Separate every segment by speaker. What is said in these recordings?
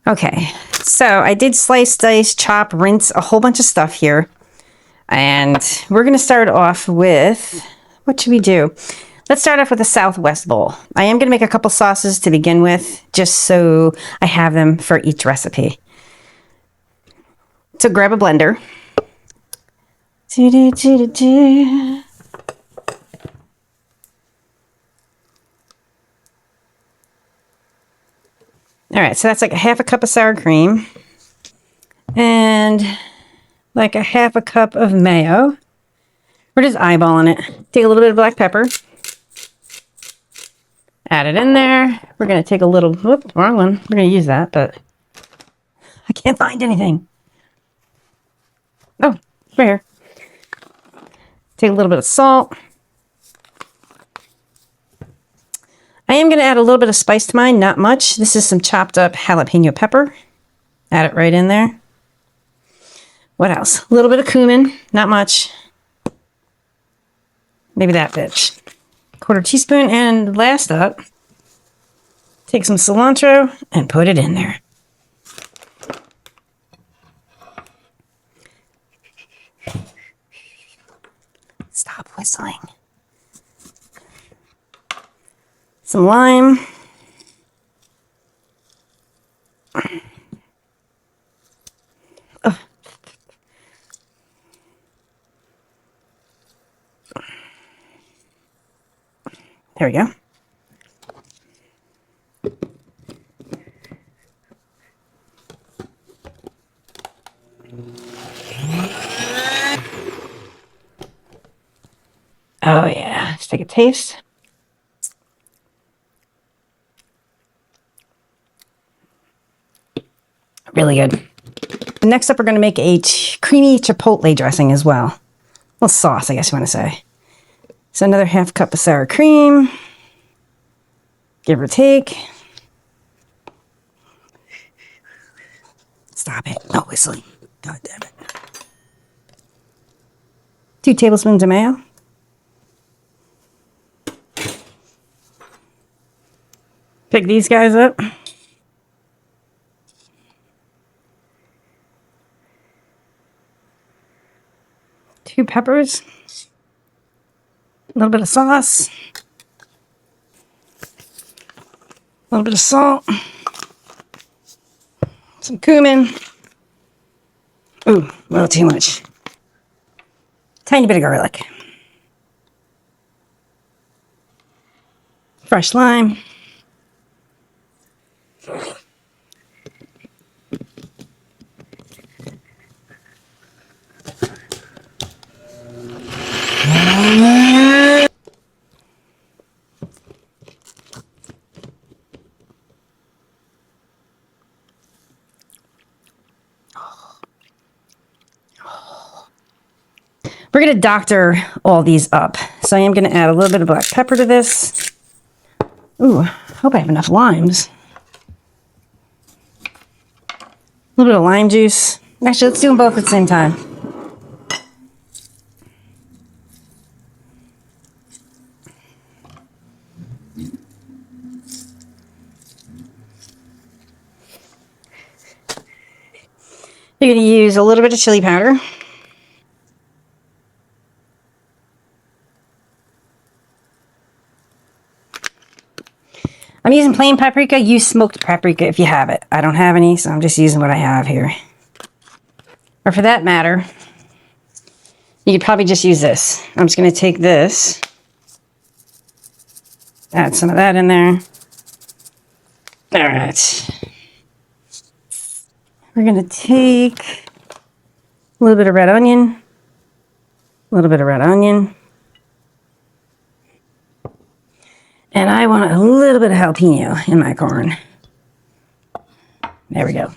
Speaker 1: Okay, so I did slice, dice, chop, rinse a whole bunch of stuff here. And we're going to start off with, what should we do? Let's start off with a Southwest bowl. I am going to make a couple sauces to begin with, just so I have them for each recipe. So grab a blender. All right, so that's like a half a cup of sour cream and like a half a cup of mayo. We're just eyeballing it. Take a little bit of black pepper. Add it in there. We're going to take a little, whoop, wrong one. We're going to use that, but I can't find anything. Oh, right here. Take a little bit of salt. I am going to add a little bit of spice to mine, not much. This is some chopped up jalapeno pepper. Add it right in there. What else? A little bit of cumin, not much. Maybe that bitch. Quarter teaspoon, and last up, take some cilantro and put it in there. Stop whistling. Some lime. Oh. There we go. Oh yeah, let's take a taste. Really good. Next up, we're going to make a creamy chipotle dressing as well. Well, sauce, I guess you want to say. So another half cup of sour cream, give or take. Stop it. No whistling. God damn it. 2 tablespoons of mayo. Pick these guys up. Two peppers. A little bit of sauce. A little bit of salt. Some cumin. Ooh, a little too much. Tiny bit of garlic. Fresh lime. We're going to doctor all these up. So I am going to add a little bit of black pepper to this. Ooh, hope I have enough limes. A little bit of lime juice. Actually, let's do them both at the same time. You're going to use a little bit of chili powder. I'm using plain paprika. Use smoked paprika if you have it. I don't have any, so I'm just using what I have here. Or for that matter, you could probably just use this. I'm just going to take this, add some of that in there. All right. We're going to take a little bit of red onion, a little bit of red onion. And I want a little bit of jalapeno in my corn. There we go.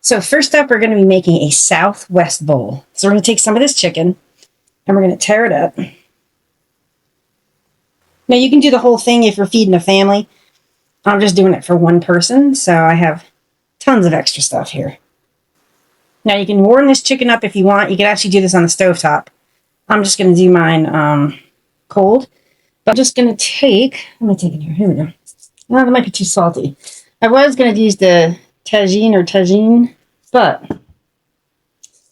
Speaker 1: So first up, we're going to be making a Southwest bowl. So we're going to take some of this chicken and we're going to tear it up. Now you can do the whole thing if you're feeding a family. I'm just doing it for one person, so I have tons of extra stuff here. Now you can warm this chicken up if you want. You can actually do this on the stovetop. I'm just going to do mine cold. But I'm just going to take, let me take it here. Here we go. Oh, that might be too salty. I was going to use the tagine, but let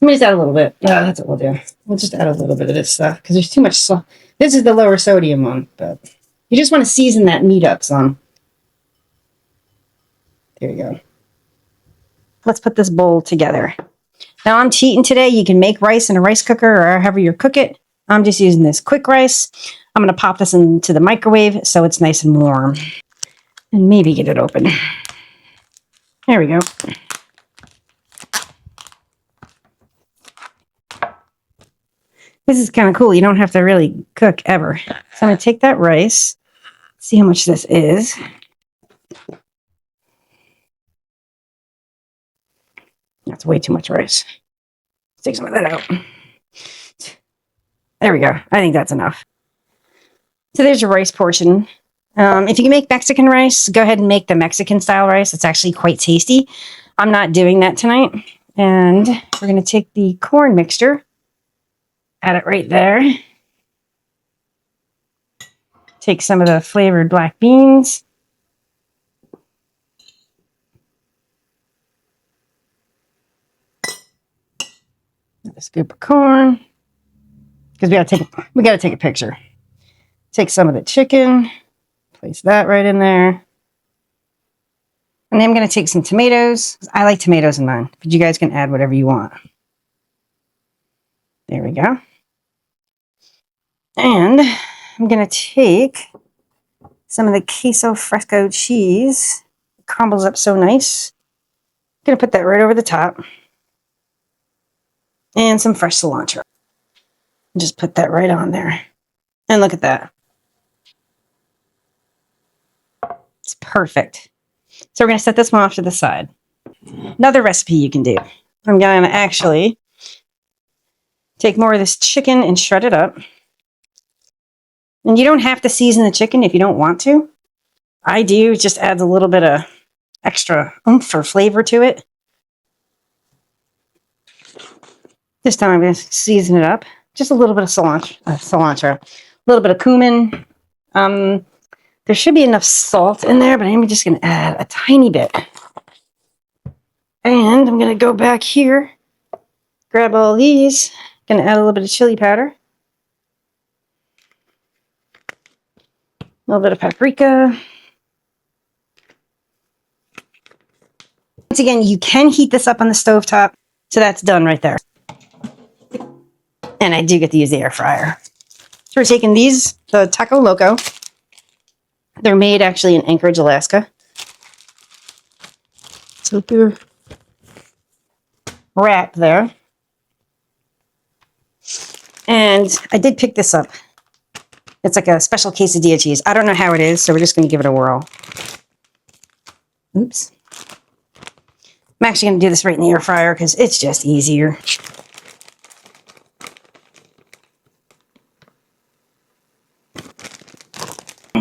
Speaker 1: me just add a little bit. Yeah, that's what we'll do. We'll just add a little bit of this stuff because there's too much salt. This is the lower sodium one, but you just want to season that meat up some. There you go. Let's put this bowl together. Now I'm cheating today. You can make rice in a rice cooker or however you cook it. I'm just using this quick rice. I'm going to pop this into the microwave so it's nice and warm. And maybe get it open. There we go. This is kind of cool. You don't have to really cook ever. So I'm going to take that rice. See how much this is. That's way too much rice. Let's take some of that out. There we go. I think that's enough. So there's your rice portion. If you can make Mexican rice, go ahead and make the Mexican style rice. It's actually quite tasty. I'm not doing that tonight. And we're going to take the corn mixture. Add it right there. Take some of the flavored black beans. A scoop of corn. Because we gotta take a picture. Take some of the chicken. Place that right in there. And then I'm going to take some tomatoes. I like tomatoes in mine, but you guys can add whatever you want. There we go. And I'm going to take some of the queso fresco cheese. It crumbles up so nice. I'm going to put that right over the top. And some fresh cilantro. Just put that right on there. And look at that. It's perfect. So we're going to set this one off to the side. Another recipe you can do. I'm going to actually take more of this chicken and shred it up. And you don't have to season the chicken if you don't want to. I do. It just adds a little bit of extra oomph or flavor to it. This time I'm going to season it up. Just a little bit of cilantro, a little bit of cumin. There should be enough salt in there, but I'm just going to add a tiny bit. And I'm going to go back here, grab all these. Going to add a little bit of chili powder. A little bit of paprika. Once again, you can heat this up on the stovetop, so that's done right there. And I do get to use the air fryer. So we're taking these, the Taco Loco. They're made actually in Anchorage, Alaska. So your wrap there. And I did pick this up. It's like a special quesadilla cheese. I don't know how it is, so we're just going to give it a whirl. Oops. I'm actually going to do this right in the air fryer because it's just easier.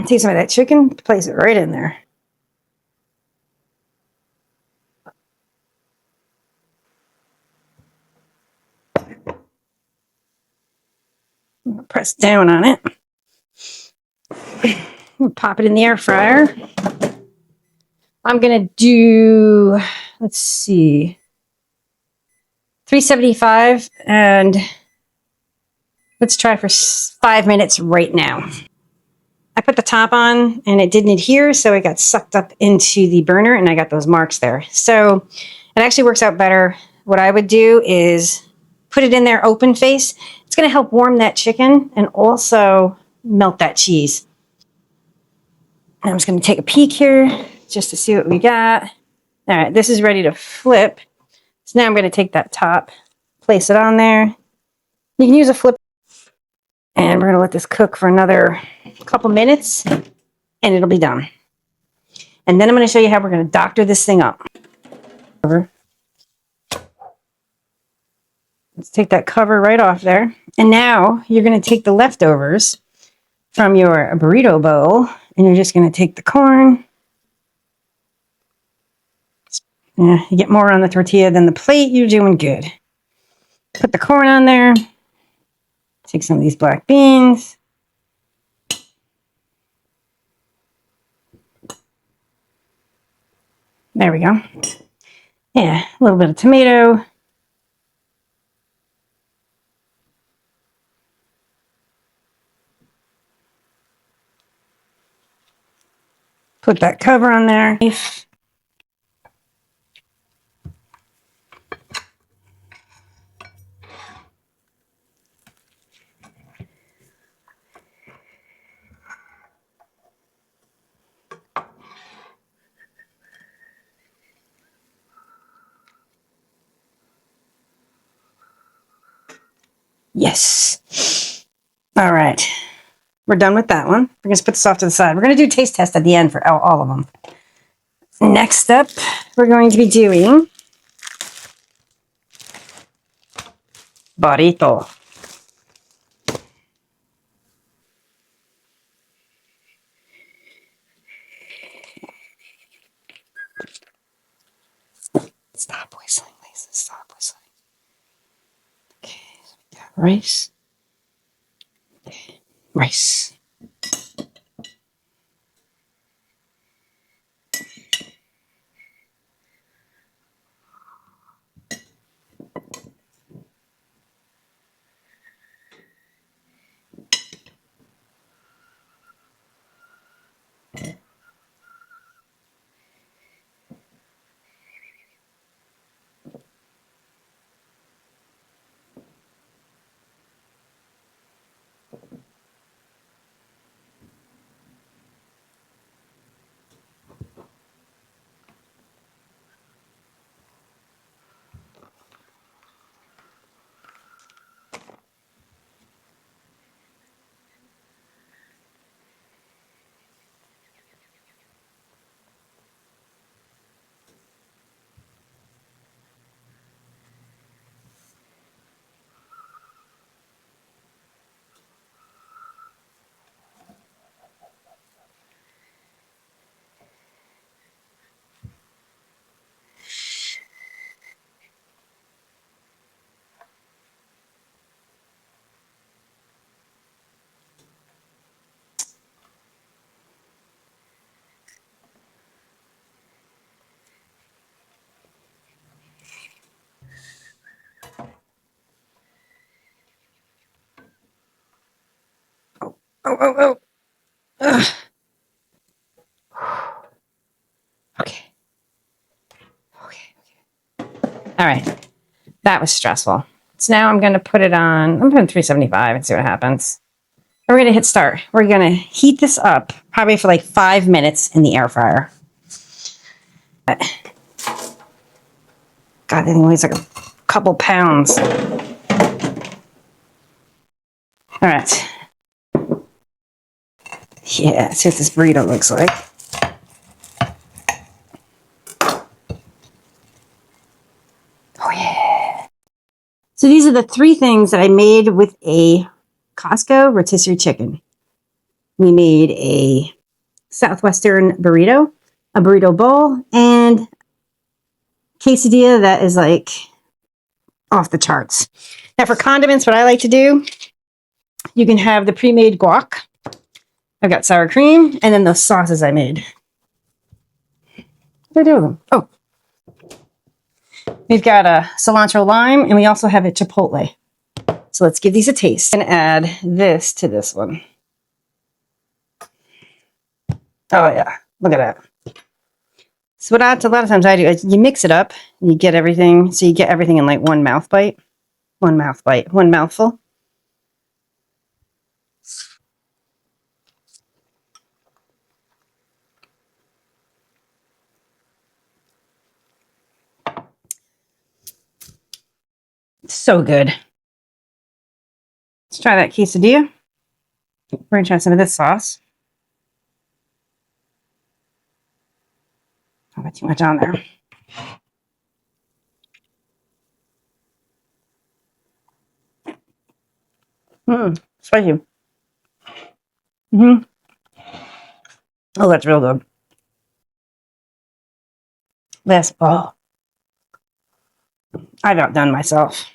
Speaker 1: Take some of that chicken, place it right in there. Press down on it. We'll pop it in the air fryer. I'm going to do, let's see, 375, and let's try for 5 minutes right now. I put the top on and it didn't adhere, so it got sucked up into the burner and I got those marks there. So it actually works out better. What I would do is put it in there open face. It's going to help warm that chicken and also melt that cheese. And I'm just going to take a peek here just to see what we got. All right, this is ready to flip. So now I'm going to take that top, place it on there. You can use a flip. And we're going to let this cook for another couple minutes, and it'll be done. And then I'm going to show you how we're going to doctor this thing up. Let's take that cover right off there. And now you're going to take the leftovers from your burrito bowl, and you're just going to take the corn. Yeah, you get more on the tortilla than the plate, you're doing good. Put the corn on there. Take some of these black beans. There we go. Yeah, a little bit of tomato. Put that cover on there. Yes. All right. We're done with that one. We're going to put this off to the side. We're going to do a taste test at the end for all of them. Next up, we're going to be doing Burrito. Stop whistling, Lisa. Stop whistling. Okay, so we got rice. Okay. Rice. Oh, oh, oh, oh. Ugh. Okay. All right. That was stressful. So now I'm going to put it on. I'm putting 375 and see what happens. And we're going to hit start. We're going to heat this up probably for like 5 minutes in the air fryer. God, that thing weighs like a couple pounds. All right. Yeah, let's see what this burrito looks like. Oh, yeah. So these are the 3 things that I made with a Costco rotisserie chicken. We made a Southwestern burrito, a burrito bowl, and quesadilla that is like off the charts. Now for condiments, what I like to do, you can have the pre-made guac. I've got sour cream, and then those sauces I made. What did I do with them? Oh. We've got a cilantro lime, and we also have a chipotle. So let's give these a taste and add this to this one. Oh yeah, look at that. So what a lot of times I do is you mix it up and you get everything. So you get everything in like one mouthful. So good. Let's try that quesadilla. We're going to try some of this sauce. I'll put too much on there. Spicy. Mm-hmm. Oh, that's real good. This, oh, I've outdone myself.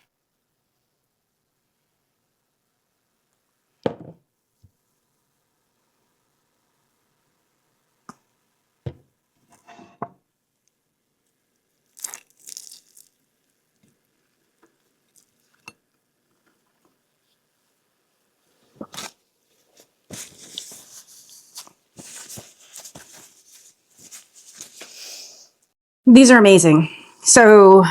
Speaker 1: These are amazing. So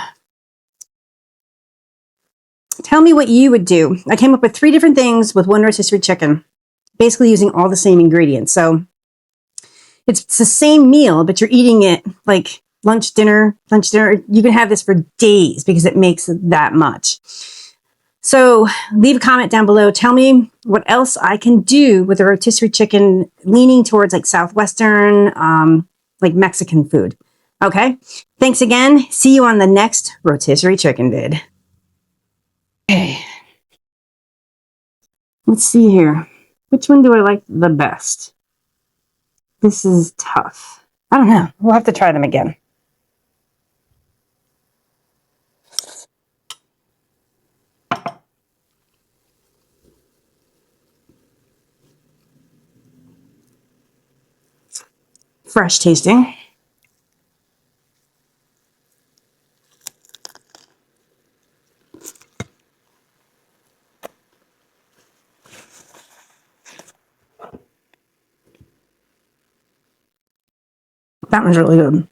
Speaker 1: tell me what you would do. I came up with 3 different things with one rotisserie chicken, basically using all the same ingredients. So it's the same meal, but you're eating it like lunch, dinner. You can have this for days because it makes that much. So leave a comment down below. Tell me what else I can do with a rotisserie chicken leaning towards like Southwestern, like Mexican food. Okay. Thanks again. See you on the next rotisserie chicken vid. Okay. Let's see here. Which one do I like the best? This is tough. I don't know. We'll have to try them again. Fresh tasting. That one's really good.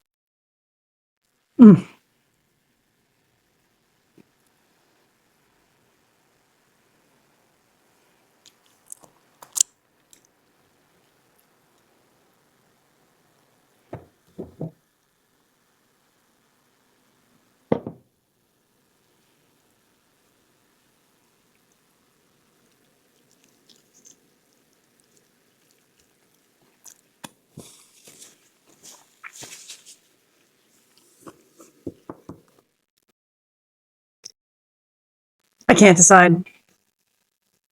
Speaker 1: I can't decide.